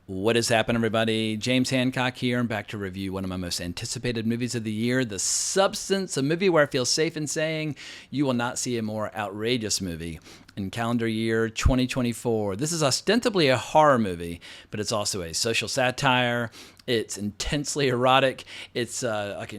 What is happening, everybody? James Hancock here. I'm back to review one of my most anticipated movies of the year, The Substance, a movie where I feel safe in saying you will not see a more outrageous movie in calendar year 2024. This is ostensibly a horror movie, but it's also a social satire. It's intensely erotic. It's in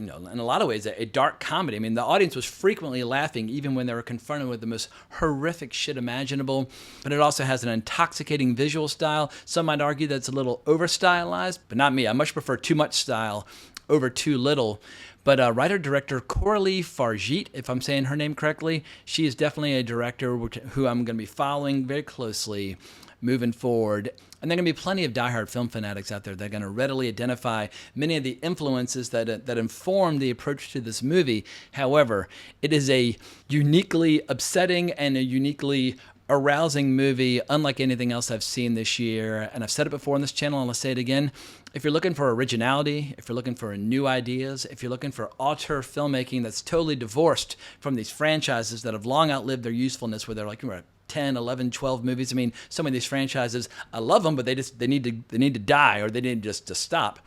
a lot of ways, a dark comedy. I mean, the audience was frequently laughing even when they were confronted with the most horrific shit imaginable. But it also has an intoxicating visual style. Some might argue that it's a little over-stylized, but not me. I much prefer too much style over too little. But writer-director Qualley, if I'm saying her name correctly, she is definitely a director who I'm going to be following very closely moving forward. And there are going to be plenty of diehard film fanatics out there that are going to readily identify many of the influences that inform the approach to this movie. However, it is a uniquely upsetting and a uniquely arousing movie, unlike anything else I've seen this year. And I've said it before on this channel, and I'll say it again. If you're looking for originality, if you're looking for new ideas, if you're looking for auteur filmmaking that's totally divorced from these franchises that have long outlived their usefulness, where they're like, 10, 11, 12 movies. I mean, some of these franchises, I love them, but they need to die, or they need just to stop.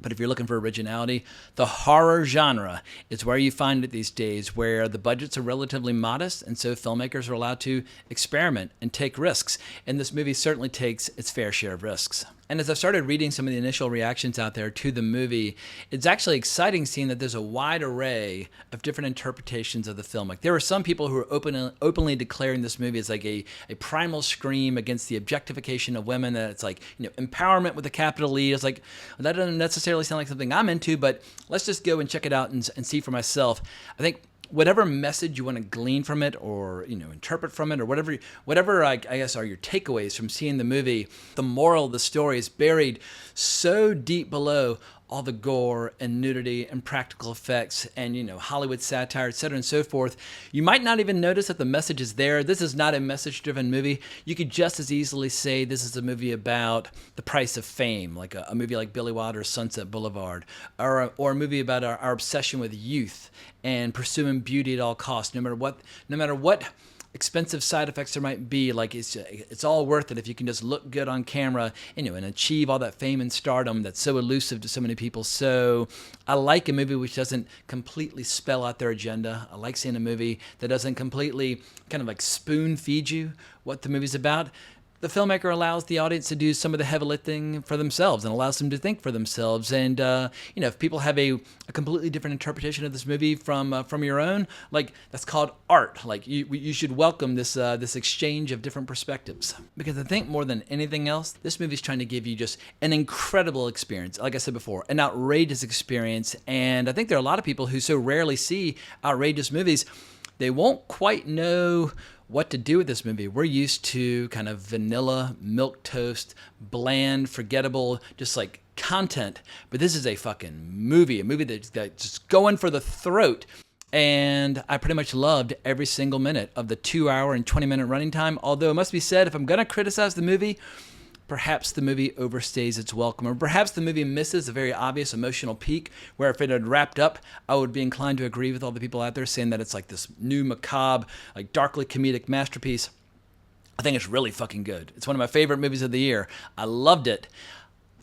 But if you're looking for originality, the horror genre is where you find it these days, where the budgets are relatively modest, and so filmmakers are allowed to experiment and take risks. And this movie certainly takes its fair share of risks. And as I've started reading some of the initial reactions out there to the movie, it's actually exciting seeing that there's a wide array of different interpretations of the film. Like, there are some people who are openly declaring this movie as like a primal scream against the objectification of women, that it's like, empowerment with a capital E. It's like, that doesn't necessarily sound like something I'm into, but let's just go and check it out and see for myself. I think whatever message you want to glean from it, or interpret from it, or whatever I guess are your takeaways from seeing the movie, the moral of the story is buried so deep below all the gore and nudity and practical effects and Hollywood satire, etc. and so forth. You might not even notice that the message is there. This is not a message-driven movie. You could just as easily say this is a movie about the price of fame, like a movie like Billy Wilder's Sunset Boulevard, or a movie about our obsession with youth and pursuing beauty at all costs, no matter what expensive side effects there might be. Like, it's all worth it if you can just look good on camera and achieve all that fame and stardom that's so elusive to so many people. So I like a movie which doesn't completely spell out their agenda. I like seeing a movie that doesn't completely kind of like spoon feed you what the movie's about. The filmmaker allows the audience to do some of the heavy lifting for themselves and allows them to think for themselves. And, if people have a completely different interpretation of this movie from your own, like, that's called art. Like, you should welcome this exchange of different perspectives. Because I think more than anything else, this movie's trying to give you just an incredible experience. Like I said before, an outrageous experience. And I think there are a lot of people who so rarely see outrageous movies, they won't quite know what to do with this movie. We're used to kind of vanilla, milquetoast, bland, forgettable, just like content. But this is a fucking movie, a movie that's just going for the throat. And I pretty much loved every single minute of the 2-hour and 20-minute running time. Although it must be said, if I'm going to criticize the movie, perhaps the movie overstays its welcome, or perhaps the movie misses a very obvious emotional peak, where if it had wrapped up, I would be inclined to agree with all the people out there saying that it's like this new macabre, like darkly comedic masterpiece. I think it's really fucking good. It's one of my favorite movies of the year. I loved it.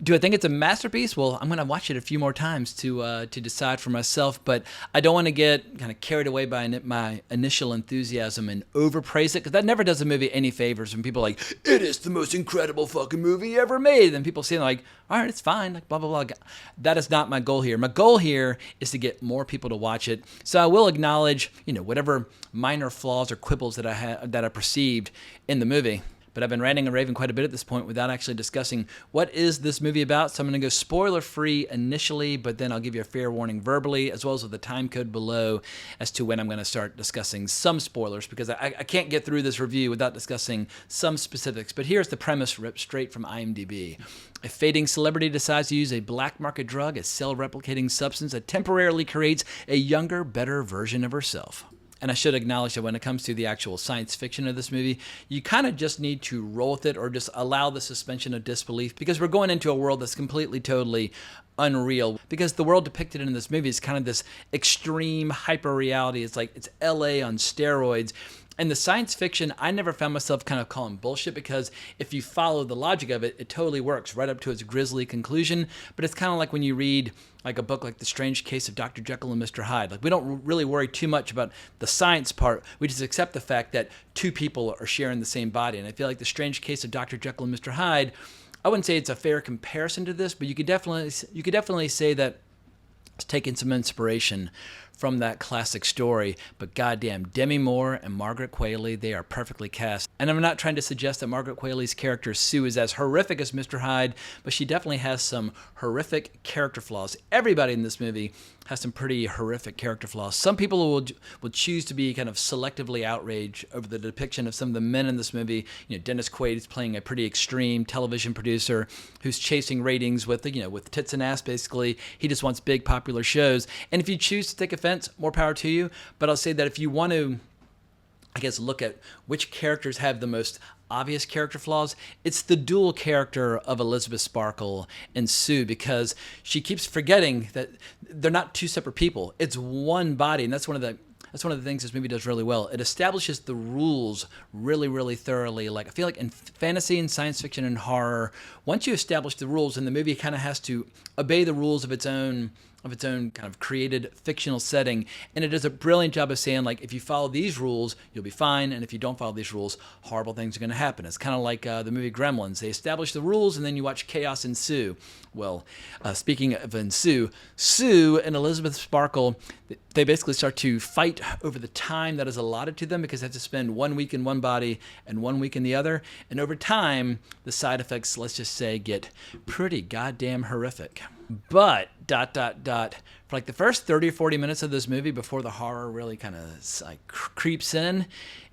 Do I think it's a masterpiece? Well, I'm going to watch it a few more times to decide for myself, but I don't want to get kind of carried away by my initial enthusiasm and overpraise it, because that never does a movie any favors when people are like, it is the most incredible fucking movie ever made, and people say like, all right, it's fine, like blah, blah, blah. That is not my goal here. My goal here is to get more people to watch it, so I will acknowledge, whatever minor flaws or quibbles that I perceived in the movie. But I've been ranting and raving quite a bit at this point without actually discussing what is this movie about. So I'm going to go spoiler-free initially, but then I'll give you a fair warning verbally, as well as with the time code below as to when I'm going to start discussing some spoilers, because I can't get through this review without discussing some specifics. But here's the premise ripped straight from IMDb. A fading celebrity decides to use a black market drug, a cell-replicating substance that temporarily creates a younger, better version of herself. And I should acknowledge that when it comes to the actual science fiction of this movie, you kind of just need to roll with it, or just allow the suspension of disbelief, because we're going into a world that's completely, totally unreal. Because the world depicted in this movie is kind of this extreme hyper reality. It's like it's LA on steroids. And the science fiction, I never found myself kind of calling bullshit, because if you follow the logic of it, it totally works right up to its grisly conclusion. But it's kind of like when you read like a book like The Strange Case of Dr. Jekyll and Mr. Hyde. Like, we don't really worry too much about the science part. We just accept the fact that two people are sharing the same body. And I feel like The Strange Case of Dr. Jekyll and Mr. Hyde, I wouldn't say it's a fair comparison to this, but you could definitely say that it's taken some inspiration from that classic story. But goddamn, Demi Moore and Margaret Qualley, they are perfectly cast. And I'm not trying to suggest that Margaret Qualley's character Sue is as horrific as Mr. Hyde, but she definitely has some horrific character flaws. Everybody in this movie has some pretty horrific character flaws. Some people will choose to be kind of selectively outraged over the depiction of some of the men in this movie. Dennis Quaid is playing a pretty extreme television producer who's chasing ratings with tits and ass, basically. He just wants big popular shows. And if you choose to take offense, more power to you. But I'll say that if you want to, I guess, look at which characters have the most obvious character flaws, it's the dual character of Elizabeth Sparkle and Sue, because she keeps forgetting that they're not two separate people. It's one body, and that's one of the things this movie does really well. It establishes the rules really, really thoroughly. Like, I feel like in fantasy and science fiction and horror, once you establish the rules, and the movie kind of has to obey the rules of its own kind of created fictional setting. And it does a brilliant job of saying, like, if you follow these rules, you'll be fine. And if you don't follow these rules, horrible things are going to happen. It's kind of like the movie Gremlins. They establish the rules and then you watch chaos ensue. Well, speaking of ensue, Sue and Elizabeth Sparkle, they basically start to fight over the time that is allotted to them, because they have to spend 1 week in one body and 1 week in the other. And over time, the side effects, let's just say, get pretty goddamn horrific. But, for like the first 30 or 40 minutes of this movie, before the horror really kind of like creeps in,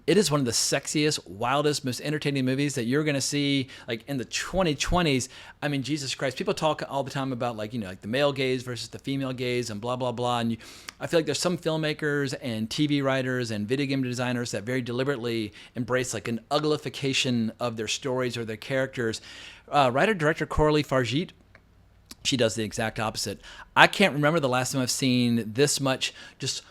it is one of the sexiest, wildest, most entertaining movies that you're going to see like in the 2020s. I mean, Jesus Christ, people talk all the time about like the male gaze versus the female gaze and blah, blah, blah. And I feel like there's some filmmakers and TV writers and video game designers that very deliberately embrace like an uglification of their stories or their characters. Writer-director Qualley Farjeet, she does the exact opposite. I can't remember the last time I've seen this much just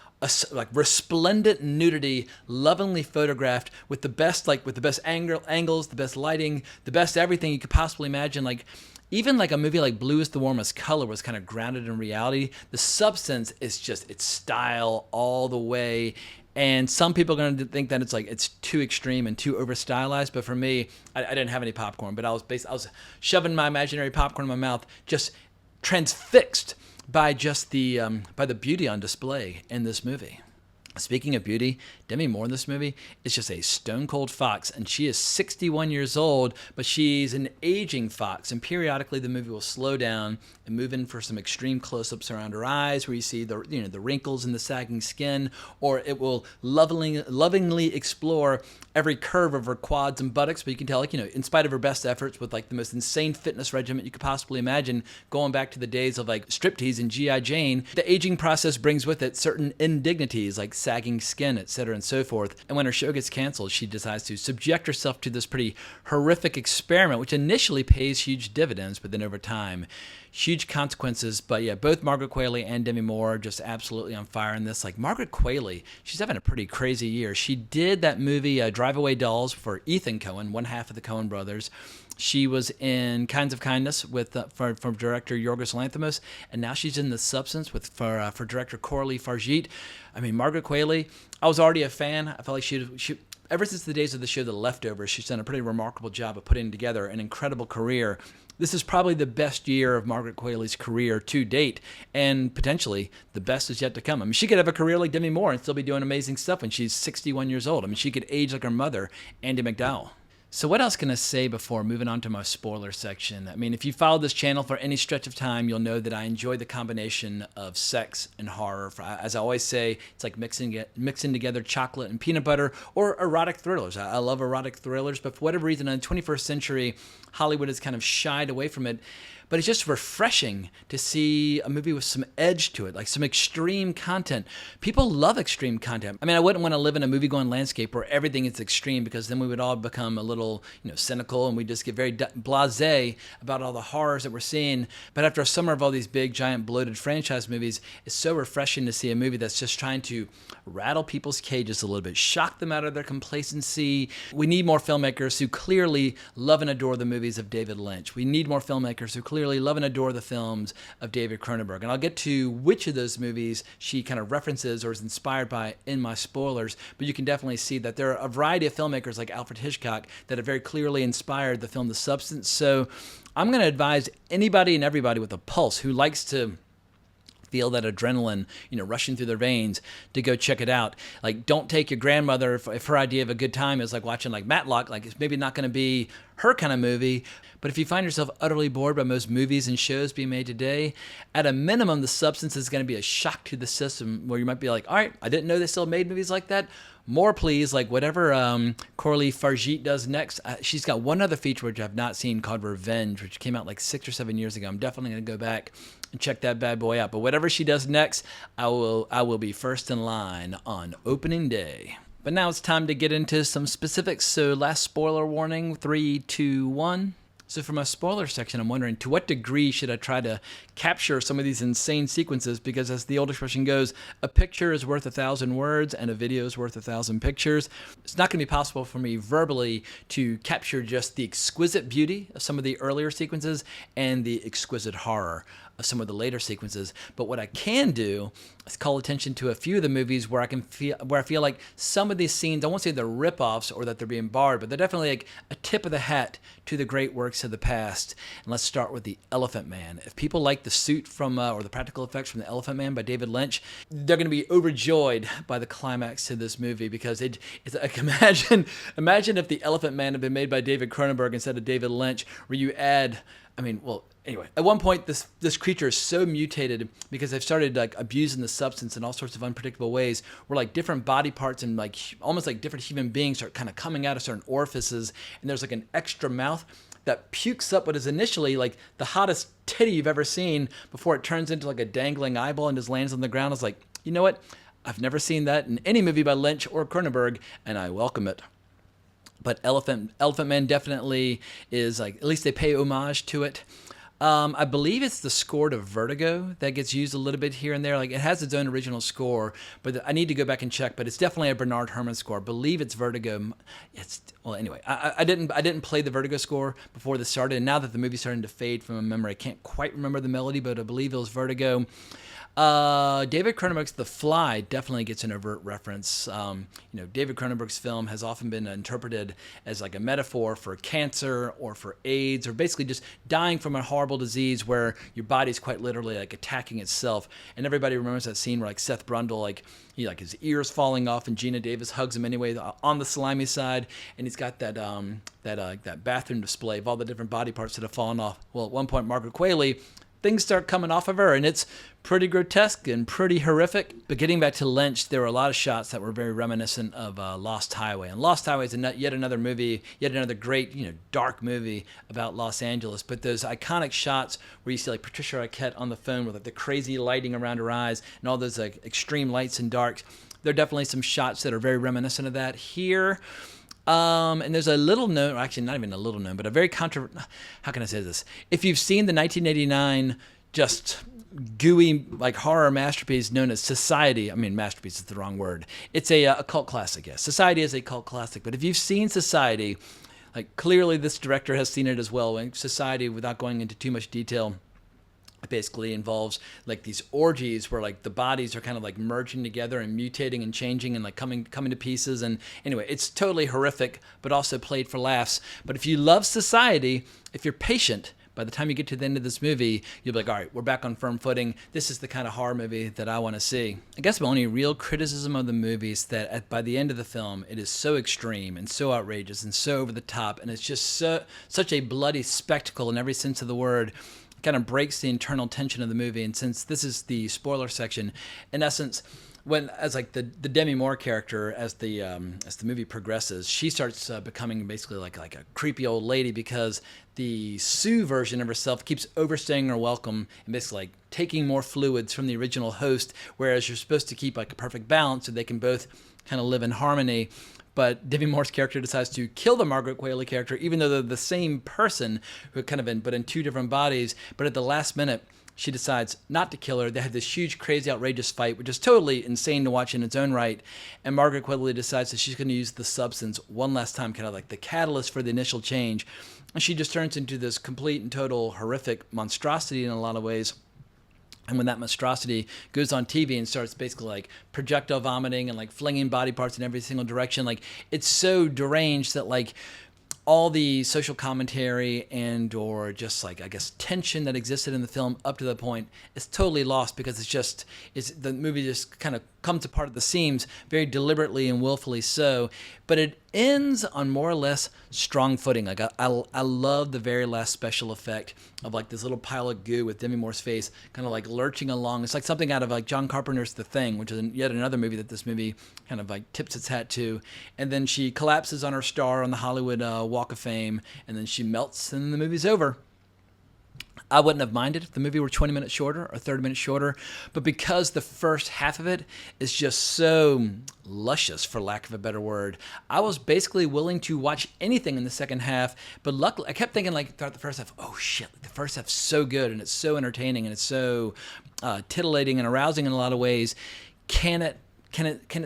like resplendent nudity, lovingly photographed with the best angles, the best lighting, the best everything you could possibly imagine. Like, even like a movie like Blue is the Warmest Color was kind of grounded in reality. The substance is just its style all the way. And some people are going to think that it's too extreme and too over stylized. But for me, I didn't have any popcorn, but I was shoving my imaginary popcorn in my mouth, just transfixed by just by the beauty on display in this movie. Speaking of beauty, Demi Moore in this movie is just a stone cold fox, and she is 61 years old, but she's an aging fox, and periodically the movie will slow down and move in for some extreme close-ups around her eyes, where you see the wrinkles in the sagging skin, or it will lovingly explore every curve of her quads and buttocks. But you can tell, in spite of her best efforts with like the most insane fitness regimen you could possibly imagine, going back to the days of like striptease and G.I. Jane, the aging process brings with it certain indignities like sagging skin, etc. and so forth. And when her show gets canceled, she decides to subject herself to this pretty horrific experiment, which initially pays huge dividends, but then over time, huge consequences. But yeah, both Margaret Qualley and Demi Moore are just absolutely on fire in this. Like, Margaret Qualley, she's having a pretty crazy year. She did that movie Drive Away Dolls for Ethan Coen, one half of the Coen brothers. She was in Kinds of Kindness with from director Yorgos Lanthimos, and now she's in The Substance for director Qualley Farjeet. I mean, Margaret Qualley, I was already a fan. I felt like she ever since the days of the show The Leftovers, she's done a pretty remarkable job of putting together an incredible career. This is probably the best year of Margaret Qualley's career to date, and potentially the best is yet to come. I mean, she could have a career like Demi Moore and still be doing amazing stuff when she's 61 years old. I mean, she could age like her mother, Andie MacDowell. So what else can I say before moving on to my spoiler section? I mean, if you followed this channel for any stretch of time, you'll know that I enjoy the combination of sex and horror. As I always say, it's like mixing together chocolate and peanut butter, or erotic thrillers. I love erotic thrillers, but for whatever reason, in the 21st century, Hollywood has kind of shied away from it. But it's just refreshing to see a movie with some edge to it, like some extreme content. People love extreme content. I mean, I wouldn't want to live in a movie-going landscape where everything is extreme, because then we would all become a little, cynical, and we just get very blasé about all the horrors that we're seeing. But after a summer of all these big, giant, bloated franchise movies, it's so refreshing to see a movie that's just trying to rattle people's cages a little bit, shock them out of their complacency. We need more filmmakers who clearly love and adore the movies of David Lynch. We need more filmmakers who clearly love and adore the films of David Cronenberg. And I'll get to which of those movies she kind of references or is inspired by in my spoilers, but you can definitely see that there are a variety of filmmakers like Alfred Hitchcock that have very clearly inspired the film The Substance. So I'm going to advise anybody and everybody with a pulse who likes to feel that adrenaline, rushing through their veins, to go check it out. Like, don't take your grandmother if her idea of a good time is like watching like Matlock. Like, it's maybe not going to be her kind of movie. But if you find yourself utterly bored by most movies and shows being made today, at a minimum, The Substance is going to be a shock to the system, where you might be like, all right, I didn't know they still made movies like that. More, please. Like whatever Qualley Farjit does next. She's got one other feature which I've not seen called Revenge, which came out like 6 or 7 years ago. I'm definitely going to go back and check that bad boy out. But whatever she does next, I will be first in line on opening day. But now it's time to get into some specifics. So last spoiler warning, 3, 2, 1. So for my spoiler section, I'm wondering, to what degree should I try to capture some of these insane sequences? Because as the old expression goes, a picture is worth 1,000 words and a video is worth 1,000 pictures. It's not going to be possible for me verbally to capture just the exquisite beauty of some of the earlier sequences and the exquisite horror of some of the later sequences. But what I can do is call attention to a few of the movies where I feel like some of these scenes, I won't say they're ripoffs or that they're being borrowed, but they're definitely like a tip of the hat to the great works of the past. And let's start with The Elephant Man. If people like the suit from or the practical effects from The Elephant Man by David Lynch, they're going to be overjoyed by the climax to this movie, because it's like, imagine if The Elephant Man had been made by David Cronenberg instead of David Lynch, where you add, anyway, at one point, this creature is so mutated because they've started like abusing the substance in all sorts of unpredictable ways, where like different body parts and like almost like different human beings start kind of coming out of certain orifices, and there's like an extra mouth that pukes up what is initially like the hottest titty you've ever seen before it turns into like a dangling eyeball and just lands on the ground. It's like, you know what? I've never seen that in any movie by Lynch or Cronenberg, and I welcome it. But Elephant Man definitely is like, at least they pay homage to it. I believe it's the score to Vertigo that gets used a little bit here and there. Like, it has its own original score, but I need to go back and check. But it's definitely a Bernard Herrmann score. I believe it's Vertigo. Anyway, I didn't play the Vertigo score before this started, and now that the movie's starting to fade from my memory, I can't quite remember the melody, but I believe it was Vertigo. David Cronenberg's The Fly definitely gets an overt reference. David Cronenberg's film has often been interpreted as like a metaphor for cancer or for AIDS, or basically just dying from a horrible disease where your body's quite literally like attacking itself. And everybody remembers that scene where like Seth Brundle, like his ears falling off, and Gina Davis hugs him anyway on the slimy side, and he's got that bathroom display of all the different body parts that have fallen off. Well, at one point, Margaret Qualley, things start coming off of her, and it's pretty grotesque and pretty horrific. But getting back to Lynch, there were a lot of shots that were very reminiscent of Lost Highway. And Lost Highway is yet another movie, yet another great, dark movie about Los Angeles. But those iconic shots where you see like Patricia Arquette on the phone with like the crazy lighting around her eyes and all those like extreme lights and darks, there are definitely some shots that are very reminiscent of that here. And there's a little known, or actually not even a little known, but a very how can I say this? If you've seen the 1989 just gooey like horror masterpiece known as Society, masterpiece is the wrong word. It's a cult classic, yes. Society is a cult classic, but if you've seen Society, like clearly this director has seen it as well. And Society, without going into too much detail, basically involves like these orgies where like the bodies are kind of like merging together and mutating and changing and like coming to pieces. And anyway, it's totally horrific, but also played for laughs. But if you love Society, if you're patient, by the time you get to the end of this movie, you'll be like, all right, we're back on firm footing. This is the kind of horror movie that I want to see. I guess my only real criticism of the movie is that by the end of the film, it is so extreme and so outrageous and so over the top, and it's just such a bloody spectacle in every sense of the word. Kind of breaks the internal tension of the movie. And since this is the spoiler section, in essence, when as like the Demi Moore character as the movie progresses, she starts becoming basically like a creepy old lady because the Sue version of herself keeps overstaying her welcome and basically like taking more fluids from the original host, whereas you're supposed to keep like a perfect balance so they can both kind of live in harmony. But Demi Moore's character decides to kill the Margaret Qualley character, even though they're the same person, who kind of but in two different bodies. But at the last minute, she decides not to kill her. They have this huge, crazy, outrageous fight, which is totally insane to watch in its own right. And Margaret Qualley decides that she's going to use the substance one last time, kind of like the catalyst for the initial change. And she just turns into this complete and total horrific monstrosity in a lot of ways. And when that monstrosity goes on TV and starts basically like projectile vomiting and like flinging body parts in every single direction, like it's so deranged that like all the social commentary and or just like I guess tension that existed in the film up to the point is totally lost because the movie just kind of comes apart at the seams very deliberately and willfully so. But it ends on more or less strong footing. Like I love the very last special effect of like this little pile of goo with Demi Moore's face kind of like lurching along. It's like something out of like John Carpenter's The Thing, which is yet another movie that this movie kind of like tips its hat to. And then she collapses on her star on the Hollywood Walk of Fame, and then she melts and the movie's over. I wouldn't have minded if the movie were 20 minutes shorter or 30 minutes shorter, but because the first half of it is just so luscious, for lack of a better word, I was basically willing to watch anything in the second half. But luckily, I kept thinking like throughout the first half, oh shit, the first half's so good and it's so entertaining and it's so titillating and arousing in a lot of ways. Can it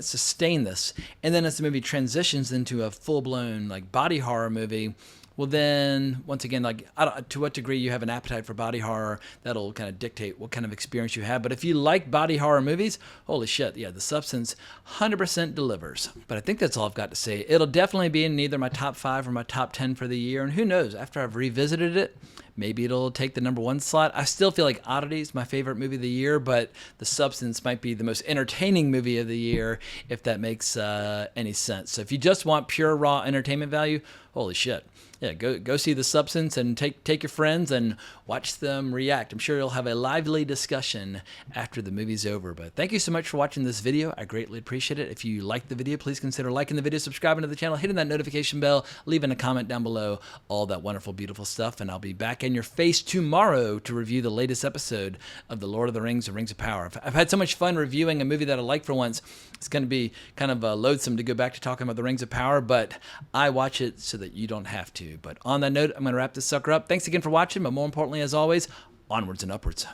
sustain this? And then as the movie transitions into a full-blown like body horror movie, well, then, once again, like to what degree you have an appetite for body horror, that'll kind of dictate what kind of experience you have. But if you like body horror movies, holy shit, yeah, The Substance 100% delivers. But I think that's all I've got to say. It'll definitely be in either my top 5 or my top 10 for the year. And who knows, after I've revisited it, maybe it'll take the number 1 slot. I still feel like Oddity is my favorite movie of the year, but The Substance might be the most entertaining movie of the year, if that makes any sense. So if you just want pure, raw entertainment value, holy shit. Yeah, go see The Substance and take your friends and watch them react. I'm sure you'll have a lively discussion after the movie's over. But thank you so much for watching this video. I greatly appreciate it. If you liked the video, please consider liking the video, subscribing to the channel, hitting that notification bell, leaving a comment down below, all that wonderful, beautiful stuff. And I'll be back in your face tomorrow to review the latest episode of The Lord of the Rings, The Rings of Power. I've had so much fun reviewing a movie that I like for once. It's going to be kind of loathsome to go back to talking about The Rings of Power, but I watch it so that you don't have to. But on that note, I'm going to wrap this sucker up. Thanks again for watching, but more importantly, as always, onwards and upwards.